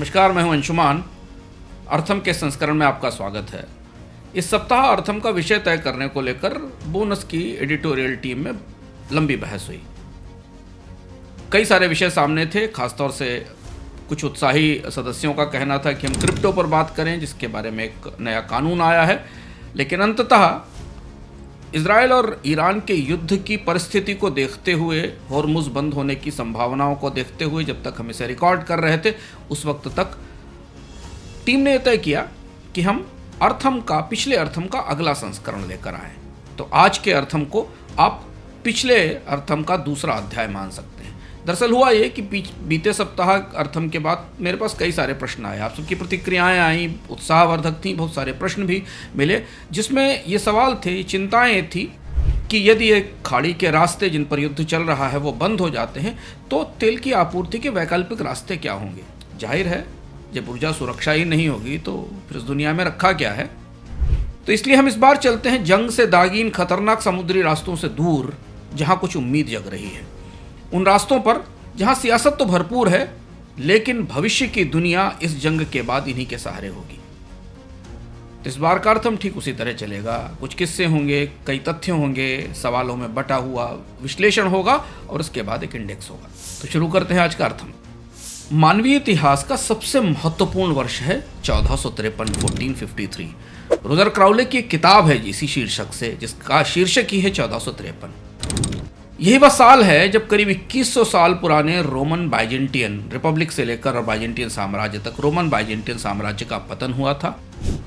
नमस्कार, मैं हूं अंशुमान। अर्थम के संस्करण में आपका स्वागत है। इस सप्ताह अर्थम का विषय तय करने को लेकर बोनस की एडिटोरियल टीम में लंबी बहस हुई। कई सारे विषय सामने थे। खासतौर से कुछ उत्साही सदस्यों का कहना था कि हम क्रिप्टो पर बात करें, जिसके बारे में एक नया कानून आया है। लेकिन अंततः इजराइल और ईरान के युद्ध की परिस्थिति को देखते हुए, हॉर्मुज बंद होने की संभावनाओं को देखते हुए, जब तक हम इसे रिकॉर्ड कर रहे थे उस वक्त तक टीम ने तय किया कि हम अर्थम का, पिछले अर्थम का अगला संस्करण लेकर आए। तो आज के अर्थम को आप पिछले अर्थम का दूसरा अध्याय मान सकते हैं। दरअसल हुआ ये कि बीते सप्ताह अर्थम के बाद मेरे पास कई सारे प्रश्न आए, आप सबकी प्रतिक्रियाएं आई, उत्साहवर्धक थी, बहुत सारे प्रश्न भी मिले, जिसमें ये सवाल थे, चिंताएं थी कि यदि ये खाड़ी के रास्ते जिन पर युद्ध चल रहा है वो बंद हो जाते हैं तो तेल की आपूर्ति के वैकल्पिक रास्ते क्या होंगे। जाहिर है, जब ऊर्जा सुरक्षा ही नहीं होगी तो फिर इस दुनिया में रखा क्या है। तो इसलिए हम इस बार चलते हैं जंग से दागीन खतरनाक समुद्री रास्तों से दूर, जहां कुछ उम्मीद जग रही है। उन रास्तों पर जहां सियासत तो भरपूर है, लेकिन भविष्य की दुनिया इस जंग के बाद इन्हीं के सहारे होगी। तो इस बार का अर्थम ठीक उसी तरह चलेगा। कुछ किस्से होंगे, कई तथ्य होंगे, सवालों में बटा हुआ विश्लेषण होगा और उसके बाद एक इंडेक्स होगा। तो शुरू करते हैं आज का अर्थम। मानवीय इतिहास का सबसे महत्वपूर्ण वर्ष है 1453, 1453। रोजर क्राउले की एक किताब है इसी शीर्षक से, जिसका शीर्षक ही है 1453। यही वह साल है जब करीब 2100 साल पुराने रोमन बाइजेंटियन रिपब्लिक से लेकर और बाइजेंटियन साम्राज्य तक रोमन बाइजेंटियन साम्राज्य का पतन हुआ था।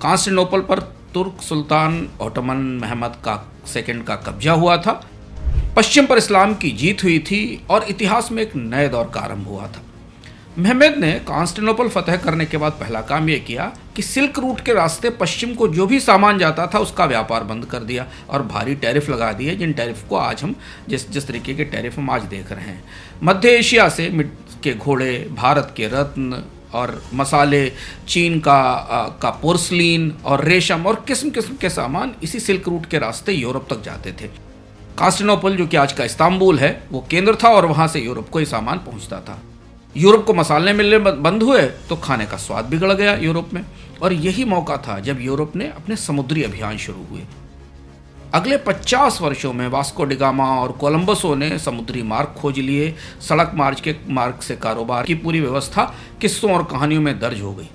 कांस्टेंटिनोपल पर तुर्क सुल्तान ओटोमन महमद का सेकंड का कब्जा हुआ था। पश्चिम पर इस्लाम की जीत हुई थी और इतिहास में एक नए दौर का आरंभ हुआ था। महमद ने कांस्टेंटिनोपल फतह करने के बाद पहला काम यह किया कि सिल्क रूट के रास्ते पश्चिम को जो भी सामान जाता था उसका व्यापार बंद कर दिया और भारी टैरिफ लगा दिए, जिन टैरिफ को आज हम जिस तरीके के टैरिफ हम आज देख रहे हैं। मध्य एशिया से मिट्टी के घोड़े, भारत के रत्न और मसाले, चीन का पोर्सलिन और रेशम और किस्म किस्म के सामान इसी सिल्क रूट के रास्ते यूरोप तक जाते थे। कांस्टेंटिनोपल, जो कि आज का इस्तांबुल है, वो केंद्र था और वहाँ से यूरोप को ये सामान पहुँचता था। यूरोप को मसाले मिलने बंद हुए तो खाने का स्वाद बिगड़ गया यूरोप में, और यही मौका था जब यूरोप ने अपने समुद्री अभियान शुरू हुए। अगले 50 वर्षों में वास्को डिगामा और कोलंबसों ने समुद्री मार्ग खोज लिए। सड़क मार्ग से कारोबार की पूरी व्यवस्था किस्सों और कहानियों में दर्ज हो गई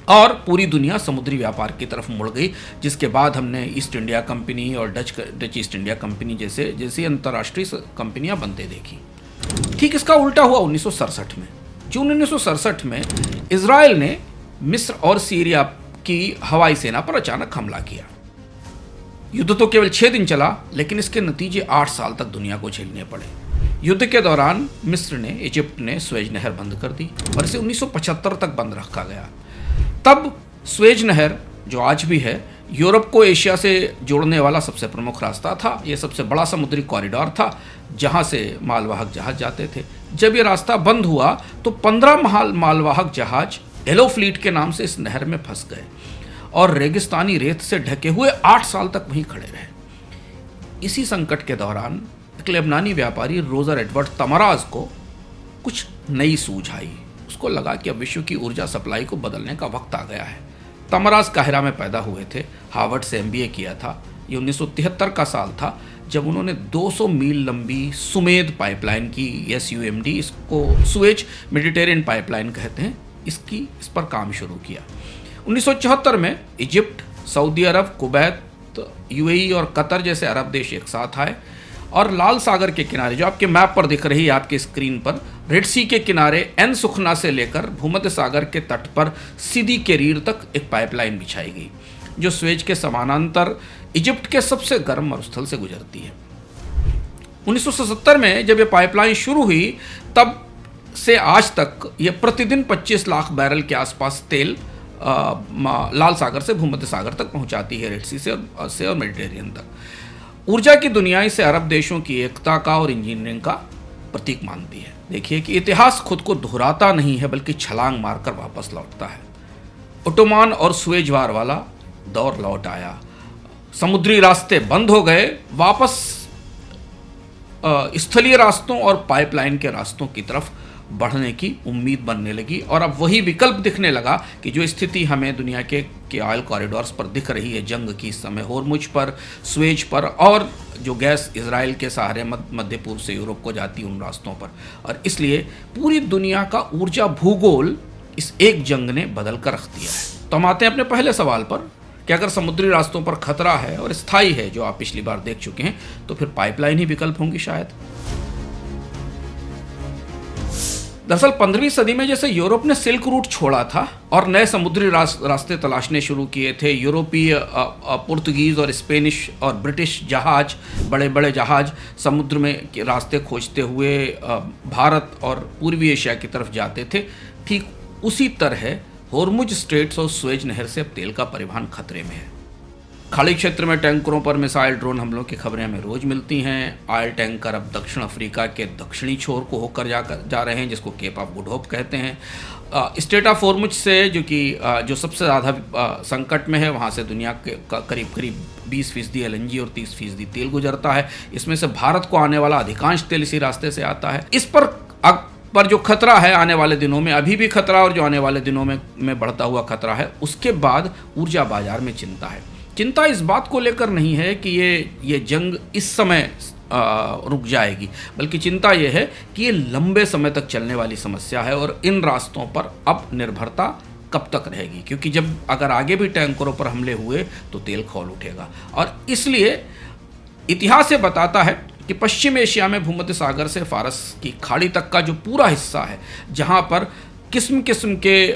और पूरी दुनिया समुद्री व्यापार की तरफ मुड़ गई, जिसके बाद हमने ईस्ट इंडिया कंपनी और डच ईस्ट इंडिया कंपनी जैसी अंतर्राष्ट्रीय कंपनियां बनते देखी। ठीक इसका उल्टा हुआ 1967 में। जून 1967 में इजराइल ने मिस्र और सीरिया की हवाई सेना पर अचानक हमला किया। युद्ध तो केवल 6 दिन चला, लेकिन इसके नतीजे 8 साल तक दुनिया को झेलने पड़े। युद्ध के दौरान मिस्र ने, इजिप्ट ने स्वेज नहर बंद कर दी और इसे 1975 तक बंद रखा गया। तब स्वेज नहर, जो आज भी है, यूरोप को एशिया से जोड़ने वाला सबसे प्रमुख रास्ता था। यह सबसे बड़ा समुद्री कॉरिडोर था जहां से मालवाहक जहाज जाते थे। जब यह रास्ता बंद हुआ तो 15 मालवाहक जहाज येलो फ्लीट के नाम से इस नहर में फंस गए और रेगिस्तानी रेत से ढके हुए 8 साल तक वहीं खड़े रहे। इसी संकट के दौरान एक लेबनानी व्यापारी रोजर एडवर्ड तमराज को कुछ नई सूझ आई। उसको लगा कि अब विश्व की ऊर्जा सप्लाई को बदलने का वक्त आ गया है। तमराज काहिरा में पैदा हुए थे, हार्वर्ड से MBA किया था। ये 1973 का साल था जब उन्होंने 200 मील लंबी सुमेद पाइपलाइन की, SUMD, इसको सुएज मेडिटेरियन पाइपलाइन कहते हैं, इस पर काम शुरू किया। 1974 में इजिप्ट, सऊदी अरब, कुवैत, UAE और कतर जैसे अरब देश एक साथ आए और लाल सागर के किनारे, जो आपके मैप पर दिख रही है आपके स्क्रीन पर, रेड सी के किनारे एन सुखना से लेकर भूमध्य सागर के तट पर सीधी केरीर तक एक पाइपलाइन बिछाई गई, जो स्वेज के समानांतर इजिप्ट के सबसे गर्म मरुस्थल से गुजरती है। 1977 में जब यह पाइपलाइन शुरू हुई, तब से आज तक यह प्रतिदिन 25 लाख बैरल के आसपास तेल लाल सागर से भूमध्य सागर तक पहुंचाती है, रेड सी से और मेडिटेरियन तक। ऊर्जा की दुनिया इसे अरब देशों की एकता का और इंजीनियरिंग का प्रतीक मानती है। देखिए कि इतिहास खुद को दोहराता नहीं है, बल्कि छलांग मारकर वापस लौटता है। ओटोमान और सुएज वार वाला दौर लौट आया, समुद्री रास्ते बंद हो गए, वापस स्थलीय रास्तों और पाइपलाइन के रास्तों की तरफ बढ़ने की उम्मीद बनने लगी और अब वही विकल्प दिखने लगा कि जो स्थिति हमें दुनिया के ऑयल कॉरिडोर्स पर दिख रही है जंग की इस समय, होर्मुज पर, स्वेज पर, और जो गैस इजराइल के सहारे मध्य पूर्व से यूरोप को जाती उन रास्तों पर। और इसलिए पूरी दुनिया का ऊर्जा भूगोल इस एक जंग ने बदल कर रख दिया है। तो हम आते हैं अपने पहले सवाल पर कि अगर समुद्री रास्तों पर खतरा है और स्थायी है, जो आप पिछली बार देख चुके हैं, तो फिर पाइपलाइन ही विकल्प होंगी शायद। दरअसल 15वीं सदी में जैसे यूरोप ने सिल्क रूट छोड़ा था और नए समुद्री रास्ते तलाशने शुरू किए थे, यूरोपीय, पुर्तगीज और स्पेनिश और ब्रिटिश जहाज, बड़े बड़े जहाज समुद्र में के रास्ते खोजते हुए भारत और पूर्वी एशिया की तरफ जाते थे, ठीक उसी तरह होर्मुज स्ट्रेट्स और स्वेज नहर से अब तेल का परिवहन खतरे में है। खाड़ी क्षेत्र में टैंकरों पर मिसाइल ड्रोन हमलों की खबरें हमें रोज मिलती हैं। ऑयल टैंकर अब दक्षिण अफ्रीका के दक्षिणी छोर को होकर जा रहे हैं, जिसको केप ऑफ गुड होप कहते हैं। स्ट्रेट ऑफ होर्मुज से जो सबसे ज़्यादा संकट में है, वहाँ से दुनिया के करीब 20% LNG और 30% तेल गुजरता है। इसमें से भारत को आने वाला अधिकांश तेल इसी रास्ते से आता है। इस पर जो खतरा है आने वाले दिनों में, अभी भी खतरा और जो आने वाले दिनों में बढ़ता हुआ खतरा है, उसके बाद ऊर्जा बाजार में चिंता है। चिंता इस बात को लेकर नहीं है कि ये जंग इस समय रुक जाएगी, बल्कि चिंता ये है कि ये लंबे समय तक चलने वाली समस्या है और इन रास्तों पर अब निर्भरता कब तक रहेगी, क्योंकि जब अगर आगे भी टैंकरों पर हमले हुए तो तेल खौल उठेगा। और इसलिए इतिहास ये बताता है कि पश्चिम एशिया में भूमध्य सागर से फारस की खाड़ी तक का जो पूरा हिस्सा है, जहाँ पर किस्म किस्म के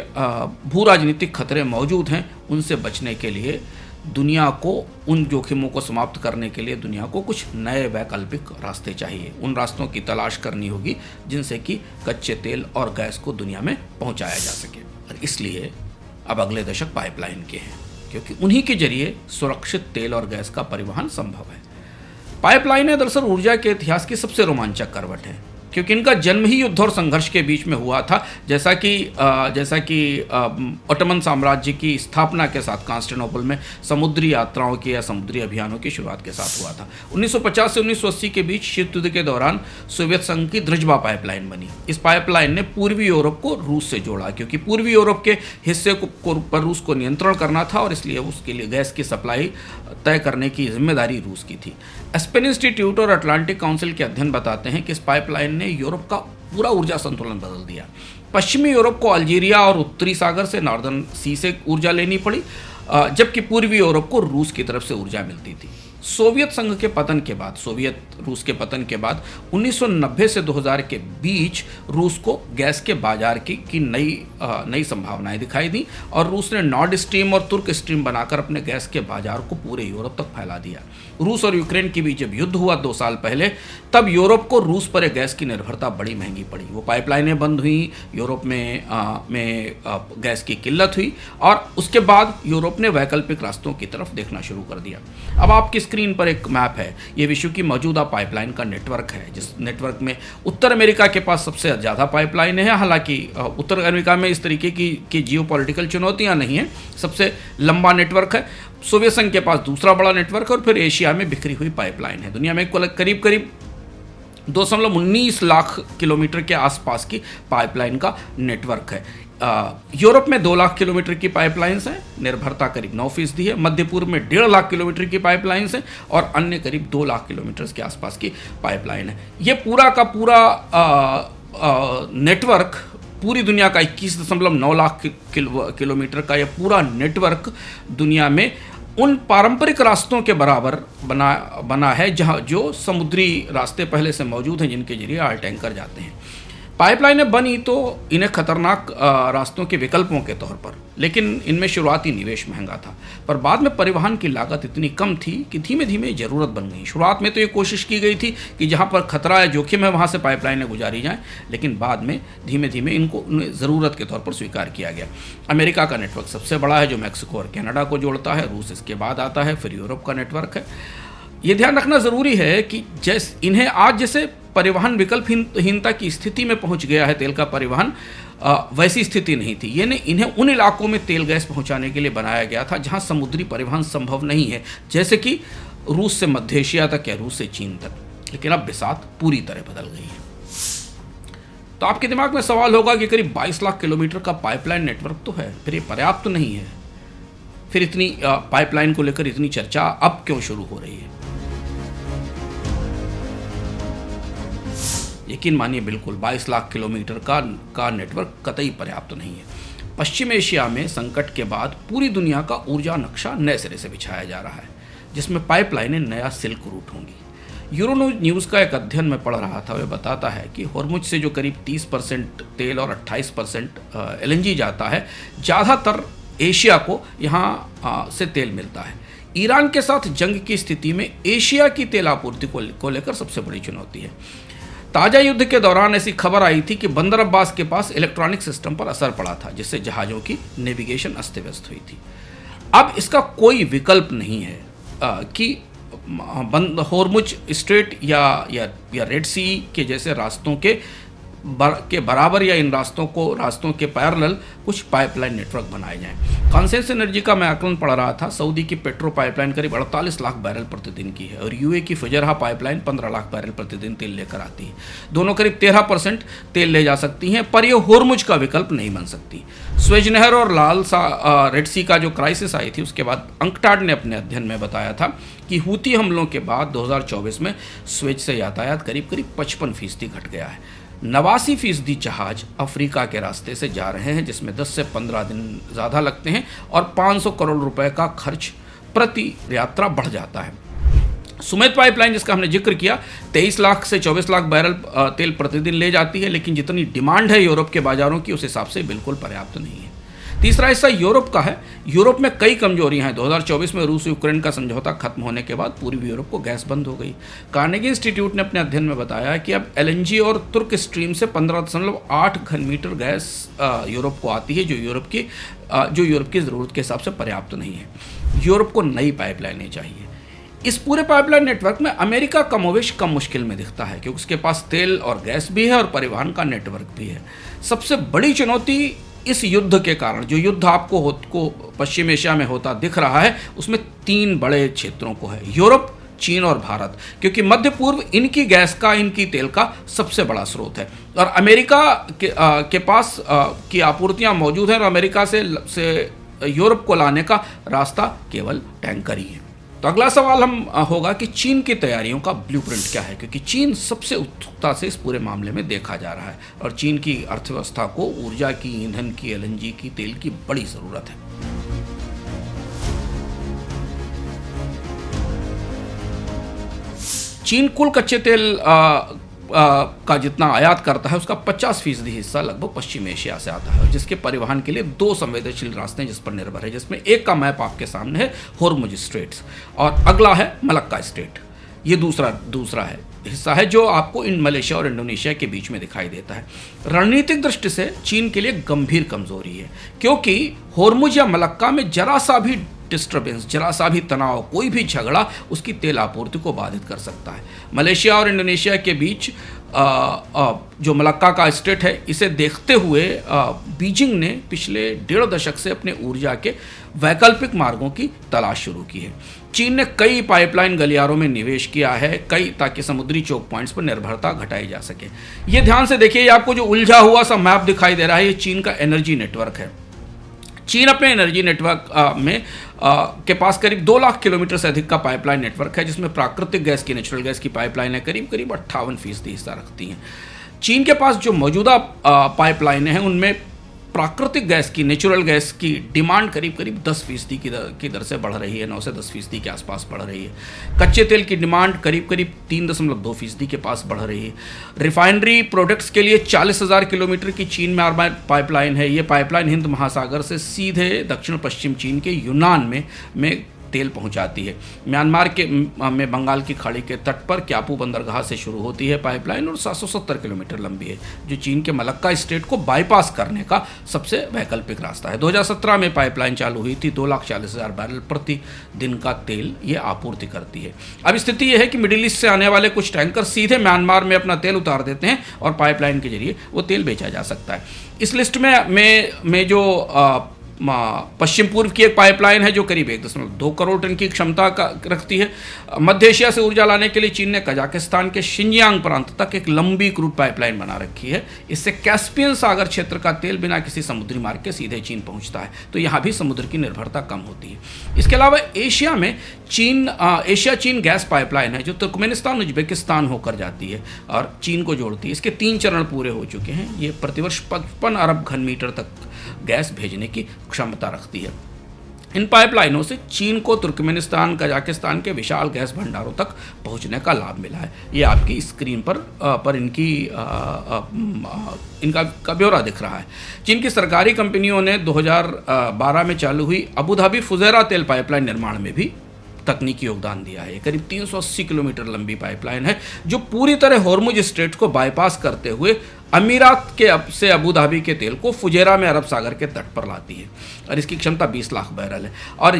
भू राजनीतिक खतरे मौजूद हैं, उनसे बचने के लिए दुनिया को, उन जोखिमों को समाप्त करने के लिए दुनिया को कुछ नए वैकल्पिक रास्ते चाहिए। उन रास्तों की तलाश करनी होगी जिनसे कि कच्चे तेल और गैस को दुनिया में पहुंचाया जा सके। और इसलिए अब अगले दशक पाइपलाइन के हैं, क्योंकि उन्हीं के जरिए सुरक्षित तेल और गैस का परिवहन संभव है। पाइपलाइनें दरअसल ऊर्जा के इतिहास की सबसे रोमांचक करवट है, क्योंकि इनका जन्म ही युद्ध और संघर्ष के बीच में हुआ था। जैसा कि ओटोमन साम्राज्य की स्थापना के साथ कॉन्स्टेंटिनोपल में समुद्री यात्राओं के या समुद्री अभियानों की शुरुआत के साथ हुआ था। 1950 से 1980 के बीच शीत युद्ध के दौरान सोवियत संघ की द्रजबा पाइपलाइन बनी। इस पाइपलाइन ने पूर्वी यूरोप को रूस से जोड़ा, क्योंकि पूर्वी यूरोप के हिस्से पर रूस को नियंत्रण करना था और इसलिए उसके लिए गैस की सप्लाई तय करने की जिम्मेदारी रूस की थी। एस्पेन इंस्टीट्यूट और अटलांटिक काउंसिल के अध्ययन बताते हैं कि इस पाइपलाइन ने यूरोप का पूरा ऊर्जा संतुलन बदल दिया। पश्चिमी यूरोप को अल्जीरिया और उत्तरी सागर से, नॉर्दर्न सी से ऊर्जा लेनी पड़ी, जबकि पूर्वी यूरोप को रूस की तरफ से ऊर्जा मिलती थी। सोवियत संघ के पतन के बाद, सोवियत रूस के पतन के बाद 1990 से 2000 के बीच रूस को गैस के बाजार की नई संभावनाएं दिखाई दी और रूस ने नॉर्ड स्ट्रीम और तुर्क स्ट्रीम बनाकर अपने गैस के बाजार को पूरे यूरोप तक फैला दिया। रूस और यूक्रेन के बीच जब युद्ध हुआ 2 साल पहले, तब यूरोप को रूस पर गैस की निर्भरता बड़ी महंगी पड़ी। वो पाइपलाइनें बंद हुई, यूरोप में गैस की किल्लत हुई और उसके बाद यूरोप ने वैकल्पिक रास्तों की तरफ देखना शुरू कर दिया। अब आपकी स्क्रीन पर एक मैप है, ये विश्व की मौजूदा पाइपलाइन का नेटवर्क है, जिस नेटवर्क में उत्तर अमेरिका के पास सबसे ज़्यादा पाइपलाइनें हैं। हालांकि उत्तर अमेरिका में इस तरीके की जियोपॉलिटिकल चुनौतियां नहीं हैं, सबसे लंबा नेटवर्क है। सोवियत संघ के पास दूसरा बड़ा नेटवर्क है और फिर एशिया में बिखरी हुई पाइपलाइन है। दुनिया में करीब 2.19 लाख किलोमीटर के आसपास की पाइपलाइन का नेटवर्क है। यूरोप में 2 लाख किलोमीटर की पाइपलाइंस हैं, निर्भरता करीब 9% है। मध्य पूर्व में 1.5 लाख किलोमीटर की पाइपलाइंस हैं और अन्य करीब 2 लाख किलोमीटर के आसपास की पाइपलाइन है। ये पूरा का पूरा नेटवर्क, पूरी दुनिया का 21.9 लाख किलोमीटर का यह पूरा नेटवर्क दुनिया में उन पारंपरिक रास्तों के बराबर बना है जो समुद्री रास्ते पहले से मौजूद हैं, जिनके जरिए ऑयल टैंकर जाते हैं। पाइपलाइनें बनी तो इन्हें खतरनाक रास्तों के विकल्पों के तौर पर, लेकिन इनमें शुरुआती निवेश महंगा था, पर बाद में परिवहन की लागत इतनी कम थी कि धीमे धीमे ज़रूरत बन गई। शुरुआत में तो ये कोशिश की गई थी कि जहाँ पर खतरा है, जोखिम है, वहाँ से पाइपलाइनें गुजारी जाएं, लेकिन बाद में धीमे धीमे इनको ज़रूरत के तौर पर स्वीकार किया गया। अमेरिका का नेटवर्क सबसे बड़ा है, जो मैक्सिको और कनाडा को जोड़ता है। रूस इसके बाद आता है, फिर यूरोप का नेटवर्क है। ये ध्यान रखना ज़रूरी है कि इन्हें आज जैसे परिवहन विकल्पहीनता की स्थिति में पहुंच गया है तेल का परिवहन, वैसी स्थिति नहीं थी। इन्हें उन इलाकों में तेल गैस पहुंचाने के लिए बनाया गया था जहां समुद्री परिवहन संभव नहीं है, जैसे कि रूस से मध्य एशिया तक या रूस से चीन तक। लेकिन अब बिसात पूरी तरह बदल गई है। तो आपके दिमाग में सवाल होगा कि करीब 22 लाख किलोमीटर का पाइपलाइन नेटवर्क तो है, फिर ये पर्याप्त नहीं है, फिर इतनी पाइपलाइन को लेकर इतनी चर्चा अब क्यों शुरू हो रही है? यकीन मानिए बिल्कुल 22 लाख किलोमीटर का नेटवर्क कतई पर्याप्त नहीं है। पश्चिम एशिया में संकट के बाद पूरी दुनिया का ऊर्जा नक्शा नए सिरे से बिछाया जा रहा है, जिसमें पाइपलाइनें नया सिल्क रूट होंगी। यूरो न्यूज़ का एक अध्ययन में पढ़ रहा था, वह बताता है कि होर्मुज से जो करीब 30% तेल और 28% LNG जाता है, ज़्यादातर एशिया को यहाँ से तेल मिलता है। ईरान के साथ जंग की स्थिति में एशिया की तेल आपूर्ति को लेकर सबसे बड़ी चुनौती है। ताज़ा युद्ध के दौरान ऐसी खबर आई थी कि बंदर अब्बास के पास इलेक्ट्रॉनिक सिस्टम पर असर पड़ा था, जिससे जहाज़ों की नेविगेशन अस्त व्यस्त हुई थी। अब इसका कोई विकल्प नहीं है कि होर्मुज स्ट्रेट या रेड सी के जैसे रास्तों के बराबर या इन रास्तों के पैरेलल कुछ पाइपलाइन नेटवर्क बनाए जाएं। कॉन्सेंस एनर्जी का मैं आकलन पढ़ रहा था, सऊदी की पेट्रो पाइपलाइन करीब 48 लाख बैरल प्रतिदिन की है और यूए की फुजैरह पाइपलाइन 15 लाख बैरल प्रतिदिन तेल लेकर आती है। दोनों करीब 13% तेल ले जा सकती हैं, पर यह होर्मुज का विकल्प नहीं बन सकती। स्वेज नहर और रेड सी का जो क्राइसिस आई थी, उसके बाद अंकटाड ने अपने अध्ययन में बताया था कि हूती हमलों के बाद 2024 में स्वेज से यातायात करीब 55% घट गया है। 89% जहाज अफ्रीका के रास्ते से जा रहे हैं, जिसमें 10 से 15 दिन ज़्यादा लगते हैं और 500 करोड़ रुपए का खर्च प्रति यात्रा बढ़ जाता है। सुमेत पाइपलाइन, जिसका हमने जिक्र किया, 23 लाख से 24 लाख बैरल तेल प्रतिदिन ले जाती है, लेकिन जितनी डिमांड है यूरोप के बाज़ारों की, उस हिसाब से बिल्कुल पर्याप्त नहीं है। तीसरा हिस्सा यूरोप का है। यूरोप में कई कमजोरियां हैं। 2024 में रूस यूक्रेन का समझौता खत्म होने के बाद पूर्वी यूरोप को गैस बंद हो गई। कार्नेगी इंस्टीट्यूट ने अपने अध्ययन में बताया कि अब LNG और तुर्क स्ट्रीम से 15.8 घन मीटर गैस यूरोप को आती है, जो यूरोप की ज़रूरत के हिसाब से पर्याप्त नहीं है। यूरोप को नई पाइपलाइनें चाहिए। इस पूरे पाइपलाइन नेटवर्क में अमेरिका कमोवेश कम मुश्किल में दिखता है, क्योंकि उसके पास तेल और गैस भी है और परिवहन का नेटवर्क भी है। सबसे बड़ी चुनौती इस युद्ध के कारण, जो युद्ध आपको पश्चिम एशिया में होता दिख रहा है, उसमें 3 बड़े क्षेत्रों को है: यूरोप, चीन और भारत, क्योंकि मध्य पूर्व इनकी गैस का, इनकी तेल का सबसे बड़ा स्रोत है और अमेरिका के पास की आपूर्तियां मौजूद हैं और अमेरिका से यूरोप को लाने का रास्ता केवल टैंकर ही है। तो अगला सवाल होगा कि चीन की तैयारियों का ब्लूप्रिंट क्या है, क्योंकि चीन सबसे उत्सुकता से इस पूरे मामले में देखा जा रहा है और चीन की अर्थव्यवस्था को ऊर्जा की, ईंधन की, LNG की, तेल की बड़ी ज़रूरत है। चीन कुल कच्चे तेल का जितना आयात करता है, उसका 50% हिस्सा लगभग पश्चिम एशिया से आता है, जिसके परिवहन के लिए 2 संवेदनशील रास्ते हैं जिस पर निर्भर है, जिसमें एक का मैप आपके सामने है, होर्मुज स्ट्रेट्स, और अगला है मलक्का स्ट्रेट। ये दूसरा हिस्सा है जो आपको मलेशिया और इंडोनेशिया के बीच में दिखाई देता है। रणनीतिक दृष्टि से चीन के लिए गंभीर कमजोरी है, क्योंकि होर्मुज या मलक्का में जरा सा भी डिस्टर्बेंस, जरा सा भी तनाव, कोई भी झगड़ा उसकी तेल आपूर्ति को बाधित कर सकता है। मलेशिया और इंडोनेशिया के बीच जो मलक्का का स्टेट है, इसे देखते हुए बीजिंग ने पिछले 1.5 दशक से अपने ऊर्जा के वैकल्पिक मार्गों की तलाश शुरू की है। चीन ने कई पाइपलाइन गलियारों में निवेश किया है, ताकि समुद्री चोक पॉइंट्स पर निर्भरता घटाई जा सके। ये ध्यान से देखिए, ये आपको जो उलझा हुआ सा मैप दिखाई दे रहा है, ये चीन का एनर्जी नेटवर्क है। चीन अपने एनर्जी नेटवर्क के पास करीब 2 लाख किलोमीटर से अधिक का पाइपलाइन नेटवर्क है, जिसमें प्राकृतिक गैस की, नेचुरल गैस की पाइपलाइन है करीब 58% हिस्सा रखती हैं। चीन के पास जो मौजूदा पाइपलाइनें हैं, उनमें प्राकृतिक गैस की, नेचुरल गैस की डिमांड करीब 10% की दर से बढ़ रही है, 9 से 10% के आसपास बढ़ रही है। कच्चे तेल की डिमांड करीब 3.2% के पास बढ़ रही है। रिफाइनरी प्रोडक्ट्स के लिए 40,000 किलोमीटर की चीन में पाइपलाइन है। ये पाइपलाइन हिंद महासागर से सीधे दक्षिण पश्चिम चीन के यूनान में तेल पहुंचाती है। म्यांमार में बंगाल की खाड़ी के तट पर क्यापू बंदरगाह से शुरू होती है पाइपलाइन और 770 किलोमीटर लंबी है, जो चीन के मलक्का स्टेट को बाईपास करने का सबसे वैकल्पिक रास्ता है। 2017 में पाइपलाइन चालू हुई थी। 2,40,000 बैरल प्रति दिन का तेल ये आपूर्ति करती है। अब स्थिति यह है कि मिडिल ईस्ट से आने वाले कुछ टैंकर सीधे म्यांमार में अपना तेल उतार देते हैं और पाइपलाइन के जरिए वो तेल बेचा जा सकता है। इस लिस्ट में जो पश्चिम पूर्व की एक पाइपलाइन है जो करीब 1.2 करोड़ टन की क्षमता का रखती है। मध्य एशिया से ऊर्जा लाने के लिए चीन ने कजाकिस्तान के शिनजियांग प्रांत तक एक लंबी क्रूड पाइपलाइन बना रखी है। इससे कैस्पियन सागर क्षेत्र का तेल बिना किसी समुद्री मार्ग के सीधे चीन पहुंचता है, तो यहाँ भी समुद्र की निर्भरता कम होती है। इसके अलावा एशिया में एशिया चीन गैस पाइपलाइन है जो तुर्कमेनिस्तान उज्बेकिस्तान होकर जाती है और चीन को जोड़ती है। इसके 3 चरण पूरे हो चुके हैं। ये प्रतिवर्ष 55 अरब घन मीटर तक गैस भेजने की क्षमता रखती है। इन पाइपलाइनों से चीन को तुर्कमेनिस्तान, कजाकिस्तान के विशाल गैस भंडारों तक पहुंचने का लाभ मिला है। ये आपकी स्क्रीन पर इनका ब्यौरा दिख रहा है। चीन की सरकारी कंपनियों ने 2012 में चालू हुई अबू धाबी फुजैरा तेल पाइपलाइन निर्माण में भी तकनीकी योगदान दिया है। करीब 380 किलोमीटर लंबी पाइपलाइन है जो पूरी तरह होर्मुज स्ट्रेट को बाईपास करते हुए अमीरात से अबू धाबी के तेल को फुजैरा में अरब सागर के तट पर लाती है और इसकी क्षमता 20 लाख बैरल है। और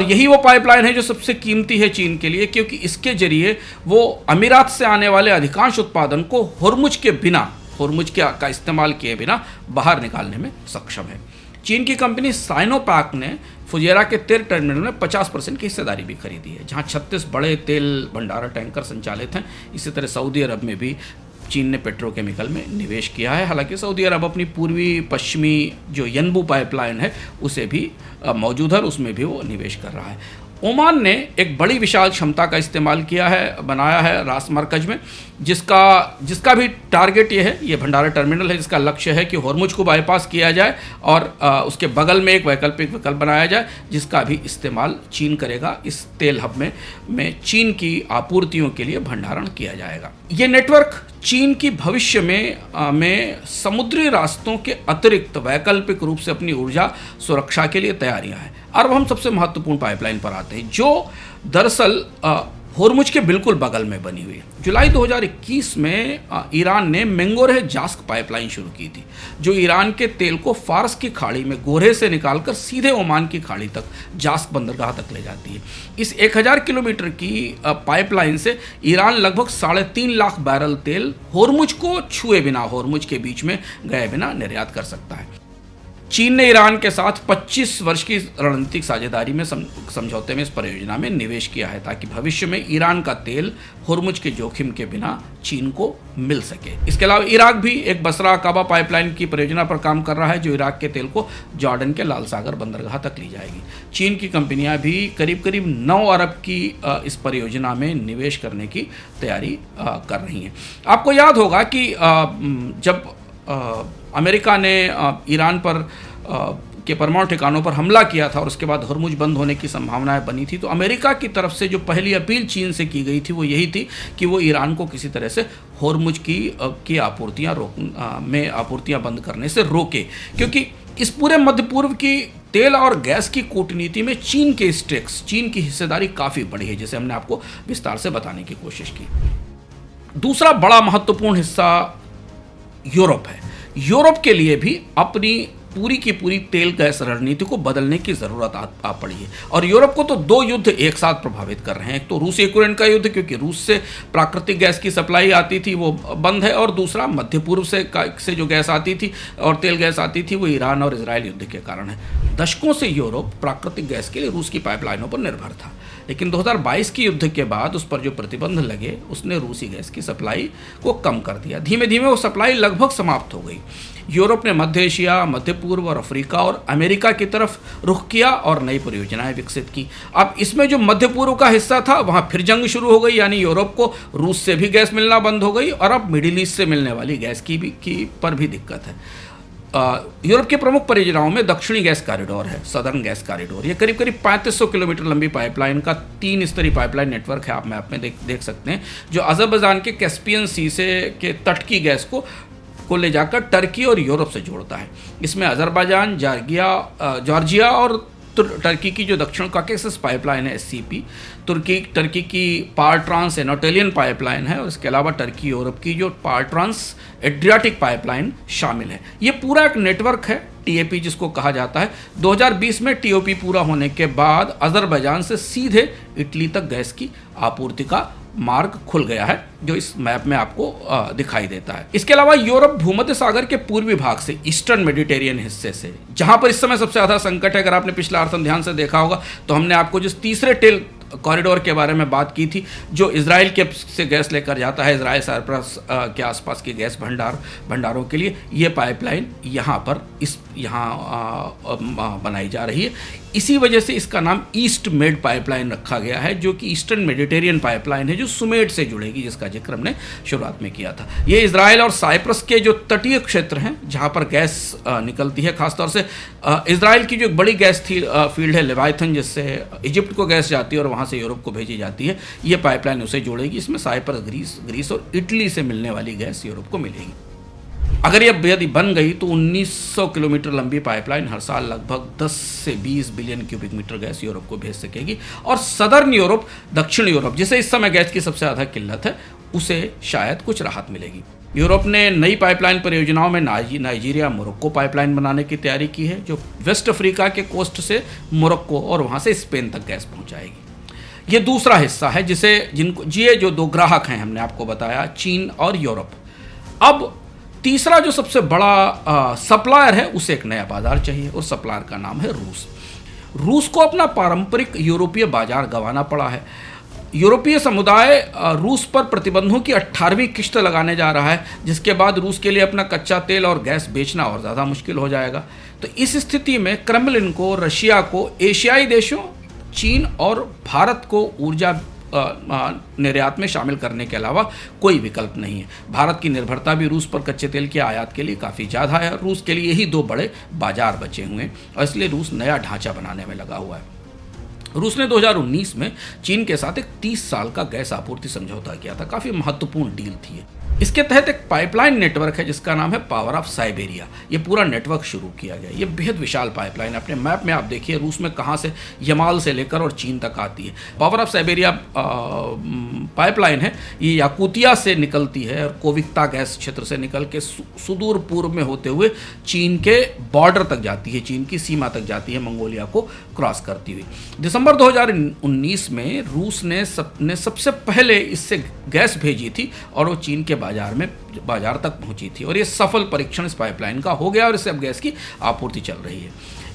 यही वो पाइपलाइन है जो सबसे कीमती है चीन के लिए, क्योंकि इसके जरिए वो अमीरात से आने वाले अधिकांश उत्पादन को होर्मुज का इस्तेमाल किए बिना बाहर निकालने में सक्षम है। चीन की कंपनी साइनोपैक ने फुजैरा के तेल टर्मिनल में 50% की हिस्सेदारी भी खरीदी है, जहां 36 बड़े तेल भंडारण टैंकर संचालित हैं। इसी तरह सऊदी अरब में भी चीन ने पेट्रोकेमिकल में निवेश किया है। हालांकि सऊदी अरब अपनी पूर्वी पश्चिमी जो यनबू पाइपलाइन है उसे भी मौजूद है और उसमें भी वो निवेश कर रहा है। ओमान ने एक बड़ी विशाल क्षमता का इस्तेमाल बनाया है रास मरकज में, जिसका भी टारगेट ये भंडारण टर्मिनल है, जिसका लक्ष्य है कि होर्मुज को बाईपास किया जाए और उसके बगल में एक वैकल्पिक विकल्प बनाया जाए जिसका भी इस्तेमाल चीन करेगा। इस तेल हब में चीन की आपूर्तियों के लिए भंडारण किया जाएगा। ये नेटवर्क चीन की भविष्य में समुद्री रास्तों के अतिरिक्त वैकल्पिक रूप से अपनी ऊर्जा सुरक्षा के लिए तैयारियां हैं। और अब हम सबसे महत्वपूर्ण पाइपलाइन पर आते हैं जो दरअसल होर्मुज के बिल्कुल बगल में बनी हुई है। जुलाई 2021 में ईरान ने मेंगोरेह जास्क पाइपलाइन शुरू की थी, जो ईरान के तेल को फारस की खाड़ी में गोरे से निकालकर सीधे ओमान की खाड़ी तक जास्क बंदरगाह तक ले जाती है। इस 1000 किलोमीटर की पाइपलाइन से ईरान लगभग 3.5 लाख बैरल तेल होर्मुज को छुए बिना, होर्मुज के बीच में गए बिना निर्यात कर सकता है। चीन ने ईरान के साथ 25 वर्ष की रणनीतिक साझेदारी में समझौते में इस परियोजना में निवेश किया है ताकि भविष्य में ईरान का तेल होर्मुज के जोखिम के बिना चीन को मिल सके। इसके अलावा इराक भी एक बसरा अकाबा पाइपलाइन की परियोजना पर काम कर रहा है जो इराक के तेल को जॉर्डन के लाल सागर बंदरगाह तक ली जाएगी। चीन की कंपनियां भी करीब 9 अरब की इस परियोजना में निवेश करने की तैयारी कर रही हैं। आपको याद होगा कि जब अमेरिका ने ईरान पर के परमाणु ठिकानों पर हमला किया था और उसके बाद होर्मुज बंद होने की संभावनाएं बनी थी, तो अमेरिका की तरफ से जो पहली अपील चीन से की गई थी वो यही थी कि वो ईरान को किसी तरह से होर्मुज की आपूर्तियां बंद करने से रोके, क्योंकि इस पूरे मध्य पूर्व की तेल और गैस की कूटनीति में चीन के स्टेक्स, चीन की हिस्सेदारी काफ़ी बड़ी है, जैसे हमने आपको विस्तार से बताने की कोशिश की। दूसरा बड़ा महत्वपूर्ण हिस्सा यूरोप है। यूरोप के लिए भी अपनी पूरी की पूरी तेल गैस रणनीति को बदलने की ज़रूरत आ पड़ी है और यूरोप को तो 2 युद्ध एक साथ प्रभावित कर रहे हैं। एक तो रूस यूक्रेन का युद्ध, क्योंकि रूस से प्राकृतिक गैस की सप्लाई आती थी वो बंद है, और दूसरा मध्य पूर्व से जो गैस आती थी और तेल गैस आती थी वो ईरान और इजराइल युद्ध के कारण है। दशकों से यूरोप प्राकृतिक गैस के लिए रूस की पाइपलाइनों पर निर्भर था, लेकिन 2022 के युद्ध के बाद उस पर जो प्रतिबंध लगे उसने रूसी गैस की सप्लाई को कम कर दिया। धीमे धीमे वो सप्लाई लगभग समाप्त हो गई। यूरोप ने मध्य एशिया, मध्य पूर्व और अफ्रीका और अमेरिका की तरफ रुख किया और नई परियोजनाएं विकसित की। अब इसमें जो मध्य पूर्व का हिस्सा था वहाँ फिर जंग शुरू हो गई, यानी यूरोप को रूस से भी गैस मिलना बंद हो गई और अब मिडिल ईस्ट से मिलने वाली गैस पर भी दिक्कत है। यूरोप की प्रमुख परियोजनाओं में दक्षिणी गैस कॉरिडोर है, सदर्न गैस कॉरिडोर। ये करीब 3500 किलोमीटर लंबी पाइपलाइन का 3 स्तरीय पाइपलाइन नेटवर्क है, आप मैप में देख सकते हैं, जो अज़रबैजान के कैस्पियन सी के तट की गैस को ले जाकर टर्की और यूरोप से जोड़ता है। इसमें अज़रबैजान, जॉर्जिया और टर्की की जो दक्षिण कॉकेसस पाइपलाइन है SCP, टर्की की पार ट्रांस एनाटोलियन पाइपलाइन है और इसके अलावा टर्की यूरोप की जो पार ट्रांस एड्रियाटिक पाइपलाइन शामिल है। ये पूरा एक नेटवर्क है, TAP जिसको कहा जाता है। 2020 में TOP पूरा होने के बाद अज़रबैजान से सीधे इटली तक गैस की आपूर्ति का मार्ग खुल गया है जो इस मैप में आपको दिखाई देता है। इसके अलावा यूरोप भूमध्य सागर के पूर्वी भाग से, ईस्टर्न मेडिटेरियन हिस्से से, जहां पर इस समय सबसे ज़्यादा संकट है, अगर आपने पिछला आर्थन ध्यान से देखा होगा तो हमने आपको जिस तीसरे टेल कॉरिडोर के बारे में बात की थी, जो इजराइल के से गैस लेकर जाता है इजराइल साइप्रस के आसपास के गैस भंडारों के लिए, ये पाइपलाइन यहाँ पर बनाई जा रही है। इसी वजह से इसका नाम ईस्ट मेड पाइपलाइन रखा गया है, जो कि ईस्टर्न मेडिटेरियन पाइपलाइन है, जो सुमेड से जुड़ेगी, जिसका जिक्र हमने शुरुआत में किया था। ये इजराइल और साइप्रस के जो तटीय क्षेत्र हैं जहाँ पर गैस निकलती है, खासतौर से इजराइल की जो एक बड़ी गैस फील्ड है लेवाइथन, जिससे इजिप्ट को गैस जाती है और वहाँ से यूरोप को भेजी जाती है, ये पाइपलाइन उसे जोड़ेगी। इसमें साइप्रस, ग्रीस और इटली से मिलने वाली गैस यूरोप को मिलेगी। अगर यदि बन गई तो 1900 किलोमीटर लंबी पाइपलाइन हर साल लगभग 10 से 20 billion cubic metre gas Europe को भेज सकेगी। और सदर्न यूरोप, दक्षिण यूरोप, जिसे इस समय गैस की सबसे ज़्यादा किल्लत है, उसे शायद कुछ राहत मिलेगी। यूरोप ने नई पाइपलाइन परियोजनाओं में नाइजीरिया मोरक्को पाइपलाइन बनाने की तैयारी की है, जो वेस्ट अफ्रीका के कोस्ट से मोरक्को और वहाँ से स्पेन तक गैस पहुँचाएगी। ये दूसरा हिस्सा है ये जो दो ग्राहक हैं हमने आपको बताया, चीन और यूरोप। अब तीसरा जो सबसे बड़ा सप्लायर है, उसे एक नया बाजार चाहिए और सप्लायर का नाम है रूस। रूस को अपना पारंपरिक यूरोपीय बाजार गंवाना पड़ा है। यूरोपीय समुदाय रूस पर प्रतिबंधों की 18वीं किश्त लगाने जा रहा है, जिसके बाद रूस के लिए अपना कच्चा तेल और गैस बेचना और ज़्यादा मुश्किल हो जाएगा। तो इस स्थिति में क्रेमलिन को, रशिया को, एशियाई देशों, चीन और भारत को ऊर्जा निर्यात में शामिल करने के अलावा कोई विकल्प नहीं है। भारत की निर्भरता भी रूस पर कच्चे तेल के आयात के लिए काफ़ी ज़्यादा है। रूस के लिए यही दो बड़े बाजार बचे हुए हैं और इसलिए रूस नया ढांचा बनाने में लगा हुआ है। रूस ने 2019 में चीन के साथ एक 30 साल का गैस आपूर्ति समझौता किया था। काफ़ी महत्वपूर्ण डील थी। इसके तहत एक पाइपलाइन नेटवर्क है जिसका नाम है पावर ऑफ साइबेरिया। ये पूरा नेटवर्क शुरू किया गया। ये बेहद विशाल पाइपलाइन, अपने मैप में आप देखिए रूस में कहाँ से यमाल से लेकर और चीन तक आती है। पावर ऑफ साइबेरिया पाइपलाइन है, ये याकुतिया से निकलती है और कोविक्ता गैस क्षेत्र से निकल के सुदूर पूर्व में होते हुए चीन के बॉर्डर तक जाती है, चीन की सीमा तक जाती है, मंगोलिया को क्रॉस करती हुई। दिसंबर 2019 में रूस ने सबसे पहले इससे गैस भेजी थी और वो चीन के बाजार तक पहुंची थी और ये सफल परीक्षण इस पाइपलाइन का हो गया और इससे अब गैस की आपूर्ति चल रही है।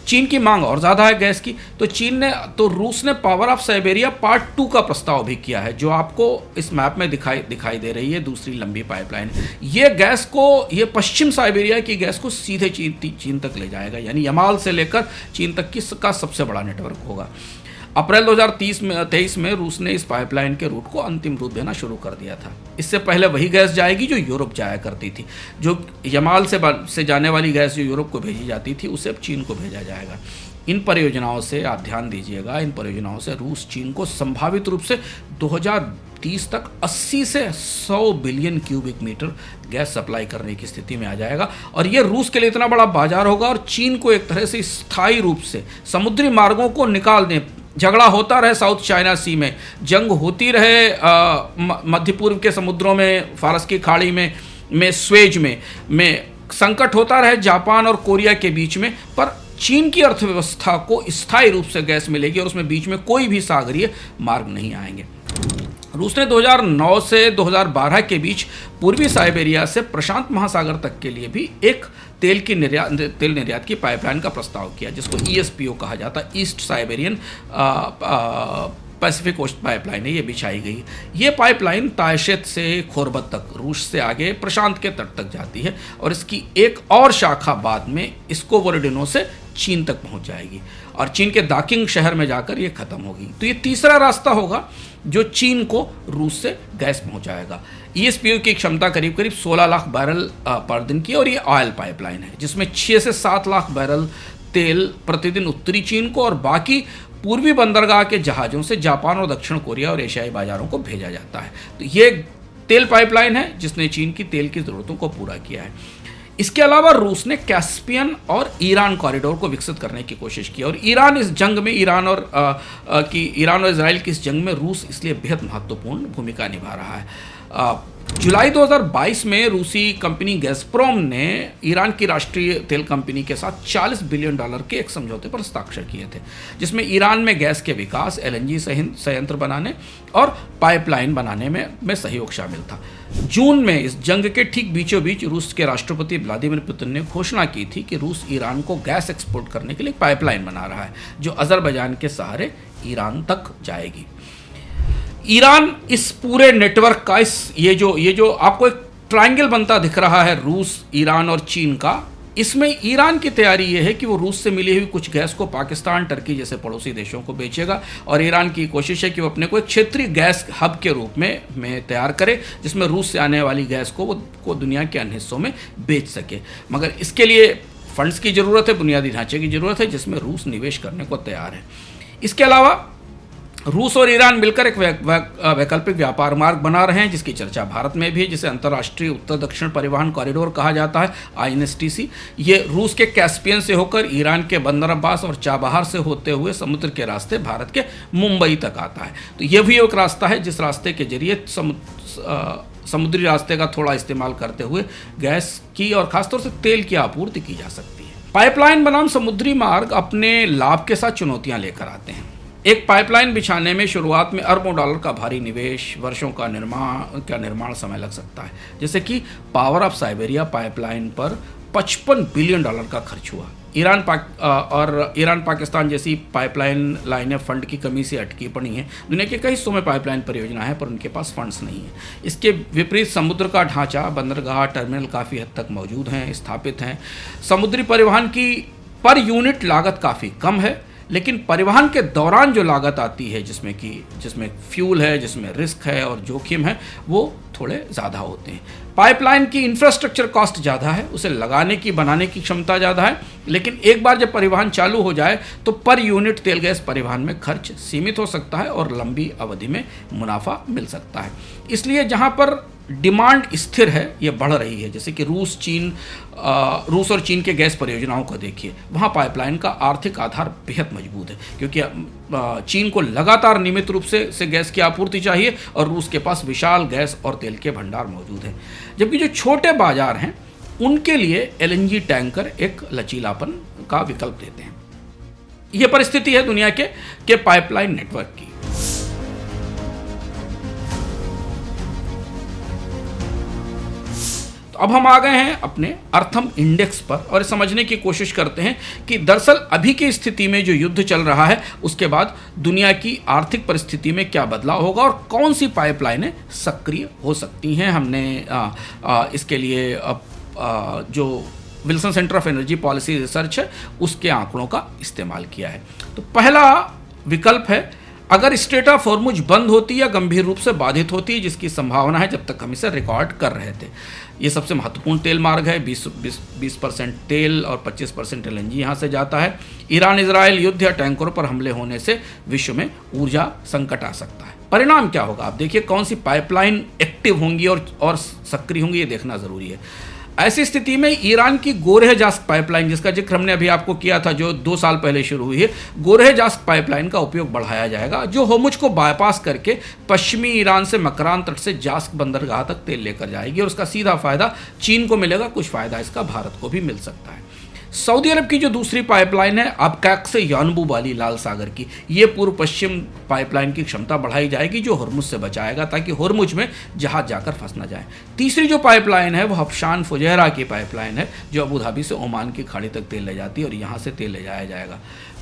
चीन की मांग और ज़्यादा है गैस की, तो रूस ने पावर ऑफ साइबेरिया पार्ट 2 का प्रस्ताव भी किया है, जो आपको इस मैप में दिखाई दे रही है। दूसरी लंबी पाइपलाइन ये पश्चिम साइबेरिया की गैस को सीधे चीन तक ले जाएगा, यानी यमाल से लेकर चीन तक का सबसे बड़ा नेटवर्क होगा। अप्रैल 2023 में रूस ने इस पाइपलाइन के रूट को अंतिम रूप देना शुरू कर दिया था। इससे पहले वही गैस जाएगी जो यूरोप जाया करती थी। जो यमाल से जाने वाली गैस जो यूरोप को भेजी जाती थी, उसे अब चीन को भेजा जाएगा। इन परियोजनाओं से आप ध्यान दीजिएगा, इन परियोजनाओं से रूस चीन को संभावित रूप से 2030 तक 80 से 100 billion cubic metre gas supply करने की स्थिति में आ जाएगा। और ये रूस के लिए इतना बड़ा बाजार होगा और चीन को एक तरह से स्थायी रूप से समुद्री मार्गों को निकाल दें। झगड़ा होता रहे साउथ चाइना सी में, जंग होती रहे मध्य पूर्व के समुद्रों में, फारस की खाड़ी में स्वेज में संकट होता रहे जापान और कोरिया के बीच में, पर चीन की अर्थव्यवस्था को स्थायी रूप से गैस मिलेगी और उसमें बीच में कोई भी सागरीय मार्ग नहीं आएंगे। रूस ने 2009 से 2012 के बीच पूर्वी साइबेरिया से प्रशांत महासागर तक के लिए भी एक तेल निर्यात की पाइपलाइन का प्रस्ताव किया, जिसको ESPO कहा जाता है, ईस्ट साइबेरियन पैसिफिक ओस्ट पाइपलाइन है। ये बिछाई गई। ये पाइपलाइन तायशेत से खोरबत तक, रूस से आगे प्रशांत के तट तक जाती है और इसकी एक और शाखा बाद में स्कोवोरोडिनो से चीन तक पहुंच जाएगी और चीन के दाकिंग शहर में जाकर ये खत्म होगी। तो ये तीसरा रास्ता होगा जो चीन को रूस से गैस पहुंचाएगा। ESPO की क्षमता करीब 16 लाख बैरल पर दिन की और ये ऑयल पाइपलाइन है, जिसमें 6 से 7 लाख बैरल तेल प्रतिदिन उत्तरी चीन को और बाकी पूर्वी बंदरगाह के जहाज़ों से जापान और दक्षिण कोरिया और एशियाई बाजारों को भेजा जाता है। तो ये तेल पाइपलाइन है जिसने चीन की तेल की ज़रूरतों को पूरा किया है। इसके अलावा रूस ने कैस्पियन और ईरान कॉरिडोर को विकसित करने की कोशिश की और ईरान और इजराइल की इस जंग में रूस इसलिए बेहद महत्वपूर्ण भूमिका निभा रहा है। जुलाई 2022 में रूसी कंपनी गैज़प्रोम ने ईरान की राष्ट्रीय तेल कंपनी के साथ $40 बिलियन के एक समझौते पर हस्ताक्षर किए थे, जिसमें ईरान में गैस के विकास, एलएनजी संयंत्र बनाने और पाइपलाइन बनाने में सहयोग शामिल था। जून में इस जंग के ठीक बीचों बीच रूस के राष्ट्रपति व्लादिमीर पुतिन ने घोषणा की थी कि रूस ईरान को गैस एक्सपोर्ट करने के लिए एक पाइपलाइन बना रहा है, जो अजरबैजान के सहारे ईरान तक जाएगी। ईरान इस पूरे नेटवर्क का ये जो आपको एक ट्रायंगल बनता दिख रहा है, रूस, ईरान और चीन का, इसमें ईरान की तैयारी ये है कि वो रूस से मिली हुई कुछ गैस को पाकिस्तान, टर्की जैसे पड़ोसी देशों को बेचेगा, और ईरान की कोशिश है कि वो अपने को एक क्षेत्रीय गैस हब के रूप में तैयार करे, जिसमें रूस से आने वाली गैस को दुनिया के अन्य हिस्सों में बेच सके। मगर इसके लिए फंड्स की ज़रूरत है, बुनियादी ढांचे की ज़रूरत है, जिसमें रूस निवेश करने को तैयार है। इसके अलावा रूस और ईरान मिलकर एक वैकल्पिक व्यापार मार्ग बना रहे हैं, जिसकी चर्चा भारत में भी है, जिसे अंतर्राष्ट्रीय उत्तर दक्षिण परिवहन कॉरिडोर कहा जाता है, INSTC। ये रूस के कैस्पियन से होकर ईरान के बंदर अब्बास और चाबहार से होते हुए समुद्र के रास्ते भारत के मुंबई तक आता है। तो ये भी एक रास्ता है जिस रास्ते के जरिए समुद्री रास्ते का थोड़ा इस्तेमाल करते हुए गैस की और खासतौर से तेल की आपूर्ति की जा सकती है। पाइपलाइन बनाम समुद्री मार्ग अपने लाभ के साथ चुनौतियाँ लेकर आते हैं। एक पाइपलाइन बिछाने में शुरुआत में अरबों डॉलर का भारी निवेश, वर्षों का निर्माण समय लग सकता है। जैसे कि पावर ऑफ साइबेरिया पाइपलाइन पर $55 बिलियन का खर्च हुआ। ईरान पाकिस्तान जैसी पाइपलाइन लाइनें फंड की कमी से अटकी पड़ी हैं। दुनिया के कई हिस्सों में पाइपलाइन परियोजना है, पर उनके पास फंड्स नहीं है। इसके विपरीत समुद्र का ढांचा, बंदरगाह, टर्मिनल काफ़ी हद तक मौजूद हैं, स्थापित हैं। समुद्री परिवहन की पर यूनिट लागत काफ़ी कम है, लेकिन परिवहन के दौरान जो लागत आती है, जिसमें फ्यूल है, जिसमें रिस्क है और जोखिम है, वो थोड़े ज़्यादा होते हैं। पाइपलाइन की इंफ्रास्ट्रक्चर कॉस्ट ज़्यादा है, उसे लगाने की, बनाने की क्षमता ज़्यादा है, लेकिन एक बार जब परिवहन चालू हो जाए तो पर यूनिट तेल गैस परिवहन में खर्च सीमित हो सकता है और लंबी अवधि में मुनाफा मिल सकता है। इसलिए जहाँ पर डिमांड स्थिर है, ये बढ़ रही है, जैसे कि रूस और चीन के गैस परियोजनाओं को देखिए, वहाँ पाइपलाइन का आर्थिक आधार बेहद मजबूत है, क्योंकि चीन को लगातार नियमित रूप से गैस की आपूर्ति चाहिए और रूस के पास विशाल गैस और तेल के भंडार मौजूद हैं। जबकि जो छोटे बाजार हैं, उनके लिए LNG टैंकर एक लचीलापन का विकल्प देते हैं। ये परिस्थिति है दुनिया के पाइपलाइन नेटवर्क की। अब हम आ गए हैं अपने अर्थम इंडेक्स पर और समझने की कोशिश करते हैं कि दरअसल अभी की स्थिति में जो युद्ध चल रहा है, उसके बाद दुनिया की आर्थिक परिस्थिति में क्या बदलाव होगा और कौन सी पाइपलाइनें सक्रिय हो सकती हैं। हमने इसके लिए जो Wilson centre of energy policy research है, उसके आंकड़ों का इस्तेमाल किया है। तो पहला विकल्प है, अगर स्ट्रेट ऑफ हॉर्मुज बंद होती या गंभीर रूप से बाधित होती है, जिसकी संभावना है जब तक हम इसे रिकॉर्ड कर रहे थे। ये सबसे महत्वपूर्ण तेल मार्ग है। 20% तेल और 25% LNG यहाँ से जाता है। ईरान इजराइल युद्ध या टैंकरों पर हमले होने से विश्व में ऊर्जा संकट आ सकता है। परिणाम क्या होगा? आप देखिए कौन सी पाइपलाइन एक्टिव होंगी और सक्रिय होंगी, ये देखना ज़रूरी है। ऐसी स्थिति में ईरान की गोरहेजास्क पाइपलाइन, जिसका जिक्र हमने अभी आपको किया था, जो 2 साल पहले शुरू हुई है, गोरहेजास्क पाइपलाइन का उपयोग बढ़ाया जाएगा, जो होर्मुज को बाईपास करके पश्चिमी ईरान से मकरान तट से जास्क बंदरगाह तक तेल लेकर जाएगी और उसका सीधा फायदा चीन को मिलेगा, कुछ फायदा इसका भारत को भी मिल सकता है। सऊदी अरब की जो दूसरी पाइपलाइन है अबकैक से यानबू वाली लाल सागर की, ये पूर्व पश्चिम पाइपलाइन की क्षमता बढ़ाई जाएगी, जो होर्मुज से बचाएगा ताकि होर्मुज में जहाज जाकर फंस ना जाए। तीसरी जो पाइपलाइन है वो हबशान फुजैरा की पाइपलाइन है, जो अबू धाबी से ओमान की खाड़ी तक तेल ले जाती है और यहाँ से तेल ले जाया जाएगा।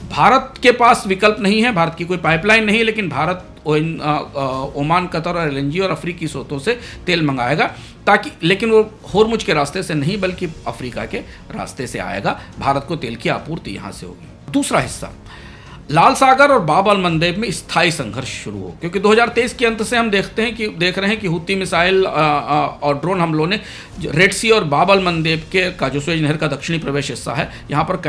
भारत के पास विकल्प नहीं है, भारत की कोई पाइपलाइन नहीं है, लेकिन भारत ओमान, कतर और LNG और अफ्रीकी स्रोतों से तेल मंगाएगा, लेकिन वो होर्मुज के रास्ते से नहीं बल्कि अफ्रीका के रास्ते से आएगा। भारत को तेल की आपूर्ति यहाँ से होगी। दूसरा हिस्सा, लाल सागर और बाब अल मंदेब में स्थायी संघर्ष शुरू हो, क्योंकि 2023 के अंत से हम देख रहे हैं कि हुती मिसाइल और ड्रोन हमलों ने रेड सी और बाब अल मंदेब का जो सुएज नहर का दक्षिणी प्रवेश हिस्सा है, यहाँ पर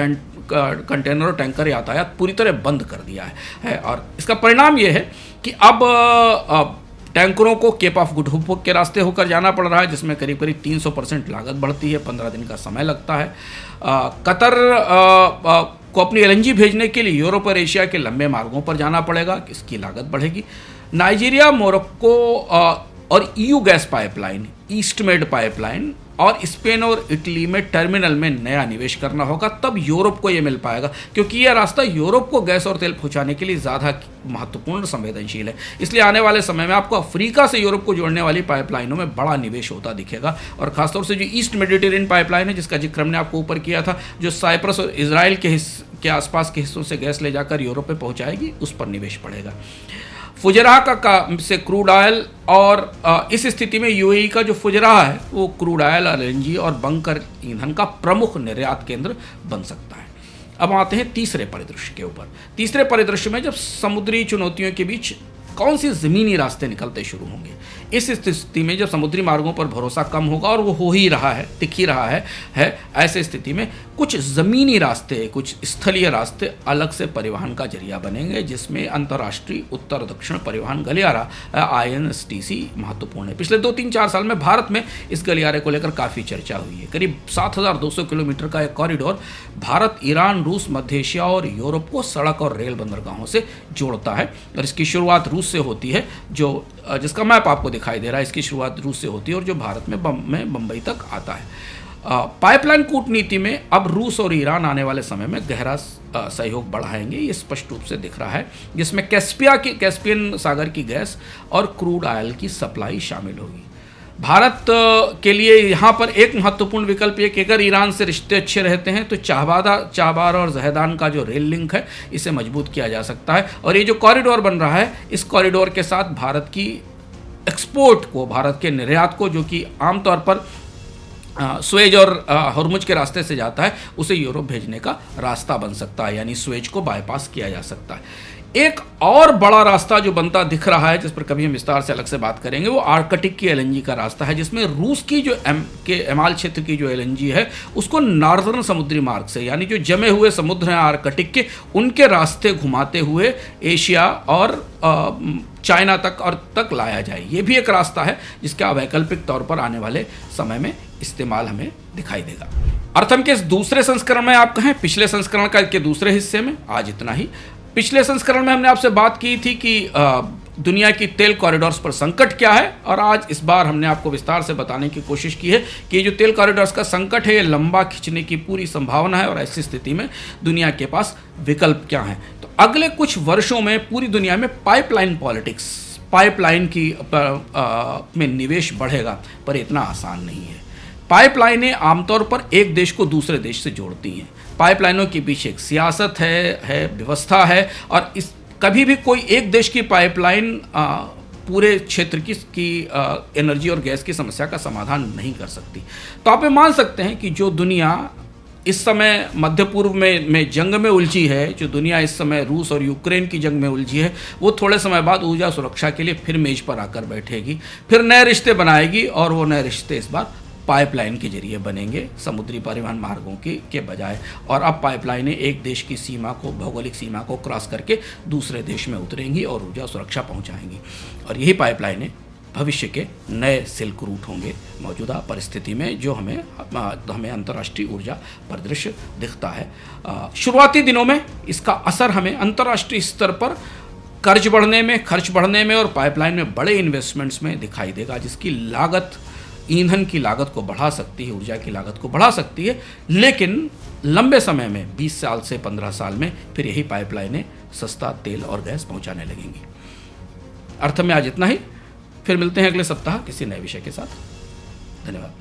कंटेनर और टैंकर यातायात पूरी तरह बंद कर दिया है। और इसका परिणाम ये है कि अब टैंकरों को केप ऑफ गुड होप के रास्ते होकर जाना पड़ रहा है, जिसमें करीब 300% लागत बढ़ती है, 15 दिन का समय लगता है। कतर को अपनी LNG भेजने के लिए यूरोप और एशिया के लंबे मार्गों पर जाना पड़ेगा, इसकी लागत बढ़ेगी। नाइजीरिया, मोरक्को और EU gas pipeline east made pipeline और स्पेन और इटली में टर्मिनल में नया निवेश करना होगा, तब यूरोप को ये मिल पाएगा, क्योंकि यह रास्ता यूरोप को गैस और तेल पहुंचाने के लिए ज़्यादा महत्वपूर्ण संवेदनशील है। इसलिए आने वाले समय में आपको अफ्रीका से यूरोप को जोड़ने वाली पाइपलाइनों में बड़ा निवेश होता दिखेगा। और खासतौर से जो ईस्ट मेडिटेरियन पाइपलाइन है, जिसका जिक्र हमने आपको ऊपर किया था, जो साइप्रस और इसराइल के आसपास के हिस्सों से गैस ले जाकर यूरोप में पहुँचाएगी, उस पर निवेश बढ़ेगा। फुजराह से क्रूड ऑयल, और इस स्थिति में यूएई का जो फुजराह है वो क्रूड ऑयल, एलएनजी और बंकर ईंधन का प्रमुख निर्यात केंद्र बन सकता है। अब आते हैं तीसरे परिदृश्य के ऊपर। तीसरे परिदृश्य में जब समुद्री चुनौतियों के बीच कौन से ज़मीनी रास्ते निकलते शुरू होंगे, इस स्थिति में जब समुद्री मार्गों पर भरोसा कम होगा, और वो हो ही रहा है, दिख ही रहा है ऐसे स्थिति में कुछ ज़मीनी रास्ते, कुछ स्थलीय रास्ते अलग से परिवहन का जरिया बनेंगे, जिसमें अंतर्राष्ट्रीय उत्तर दक्षिण परिवहन गलियारा INSTC महत्वपूर्ण है। पिछले 2-3-4 साल में भारत में इस गलियारे को लेकर काफ़ी चर्चा हुई है। करीब 7200 किलोमीटर का एक कॉरिडोर भारत, ईरान, रूस, मध्य एशिया और यूरोप को सड़क और रेल बंदरगाहों से जोड़ता है। और इसकी शुरुआत रूस से होती है, जिसका मैप आपको दिखाई दे रहा है। इसकी शुरुआत रूस से होती है और जो भारत में बम्बई तक आता है। पाइपलाइन कूटनीति में अब रूस और ईरान आने वाले समय में गहरा सहयोग बढ़ाएंगे, ये स्पष्ट रूप से दिख रहा है, जिसमें कैस्पियन सागर की गैस और क्रूड ऑयल की सप्लाई शामिल होगी। भारत के लिए यहाँ पर एक महत्वपूर्ण विकल्प ये कि अगर ईरान से रिश्ते अच्छे रहते हैं तो चाबार और जहेदान का जो रेल लिंक है, इसे मजबूत किया जा सकता है। और ये जो कॉरिडोर बन रहा है, इस कॉरिडोर के साथ भारत की एक्सपोर्ट को, भारत के निर्यात को, जो कि आमतौर पर स्वेज और हॉर्मुज के रास्ते से जाता है, उसे यूरोप भेजने का रास्ता बन सकता है, यानी स्वेज को बाईपास किया जा सकता है। एक और बड़ा रास्ता जो बनता दिख रहा है, जिस पर कभी हम विस्तार से अलग से बात करेंगे, वो आर्कटिक की एलएनजी का रास्ता है, जिसमें रूस की जो एमाल क्षेत्र की जो एलएनजी है, उसको नॉर्दर्न समुद्री मार्ग से, यानी जो जमे हुए समुद्र हैं आर्कटिक के, उनके रास्ते घुमाते हुए एशिया और चाइना तक लाया जाए। ये भी एक रास्ता है जिसका वैकल्पिक तौर पर आने वाले समय में इस्तेमाल हमें दिखाई देगा। अर्थम के इस दूसरे संस्करण में, आप कहें पिछले संस्करण का के दूसरे हिस्से में, आज इतना ही। पिछले संस्करण में हमने आपसे बात की थी कि दुनिया की तेल कॉरिडोर्स पर संकट क्या है, और आज इस बार हमने आपको विस्तार से बताने की कोशिश की है कि ये जो तेल कॉरिडोर्स का संकट है, ये लंबा खिंचने की पूरी संभावना है, और ऐसी स्थिति में दुनिया के पास विकल्प क्या हैं। तो अगले कुछ वर्षों में पूरी दुनिया में पाइपलाइन पॉलिटिक्स, पाइपलाइन में निवेश बढ़ेगा, पर इतना आसान नहीं है। पाइपलाइनें आमतौर पर एक देश को दूसरे देश से जोड़ती हैं। पाइपलाइनों के पीछे एक सियासत है, व्यवस्था है, और इस कभी भी कोई एक देश की पाइपलाइन पूरे क्षेत्र की एनर्जी और गैस की समस्या का समाधान नहीं कर सकती। तो आप ये मान सकते हैं कि जो दुनिया इस समय मध्य पूर्व में जंग में उलझी है, जो दुनिया इस समय रूस और यूक्रेन की जंग में उलझी है, वो थोड़े समय बाद ऊर्जा सुरक्षा के लिए फिर मेज पर आकर बैठेगी, फिर नए रिश्ते बनाएगी, और वो नए रिश्ते इस बार पाइपलाइन के जरिए बनेंगे, समुद्री परिवहन मार्गों के बजाय। और अब पाइपलाइनें एक देश की सीमा को, भौगोलिक सीमा को क्रॉस करके दूसरे देश में उतरेंगी और ऊर्जा सुरक्षा पहुंचाएंगी। और यही पाइपलाइनें भविष्य के नए सिल्क रूट होंगे मौजूदा परिस्थिति में, जो हमें अंतर्राष्ट्रीय ऊर्जा परिदृश्य दिखता है। शुरुआती दिनों में इसका असर हमें अंतर्राष्ट्रीय स्तर पर खर्च बढ़ने में और पाइपलाइन में बड़े इन्वेस्टमेंट्स में दिखाई देगा, जिसकी लागत ईंधन की लागत को बढ़ा सकती है, ऊर्जा की लागत को बढ़ा सकती है। लेकिन लंबे समय में, 20 साल से 15 साल में, फिर यही पाइपलाइनें सस्ता तेल और गैस पहुंचाने लगेंगी। अर्थ में आज इतना ही, फिर मिलते हैं अगले सप्ताह किसी नए विषय के साथ। धन्यवाद।